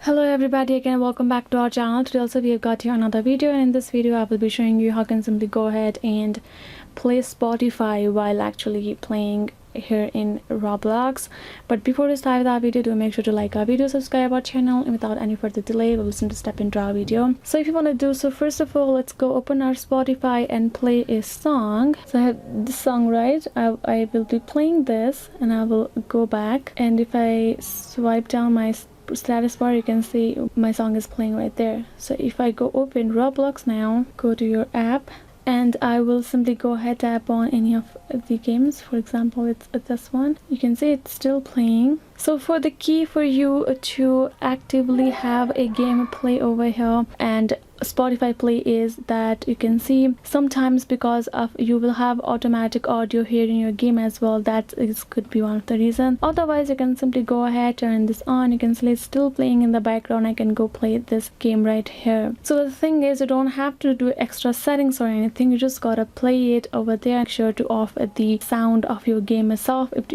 Hello everybody, again welcome back to our channel. Today also we have got here another video, and in this video I will be showing you how you can simply go ahead and play Spotify while actually playing here in Roblox. But before we start with our video, do make sure to like our video, subscribe our channel, and without any further delay we'll simply step into our video. So if you want to do so, first of all, let's go open our Spotify and play a song. So I have this song, right? I will be playing this and I will go back, and if I swipe down my status bar, you can see my song is playing right there. So if I go open Roblox now, go to your app, and I will simply go ahead, tap on any of the games. For example, it's this one. You can see it's still playing. So for the key for you to actively have a game play over here and Spotify play is that you can see sometimes, because of you will have automatic audio here in your game as well, that is could be one of the reasons. Otherwise you can simply go ahead, turn this on. You can see it's still playing in the background. I can go play this game right here. So the thing is, you don't have to do extra settings or anything, you just gotta play it over there. Make sure to off the sound of your game itself if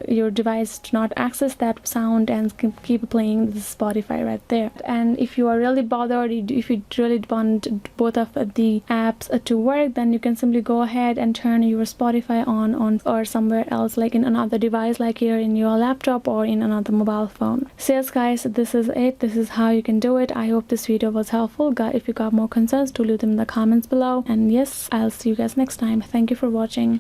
your device do not access that sound, and keep playing the Spotify right there. And if you are really bothered, if you really want both of the apps to work, then you can simply go ahead and turn your Spotify on or somewhere else, like in another device, like here in your laptop or in another mobile phone. So yes guys, this is it. This is how you can do it. I hope this video was helpful. If you got more concerns, do leave them in the comments below, and yes, I'll see you guys next time. Thank you for watching.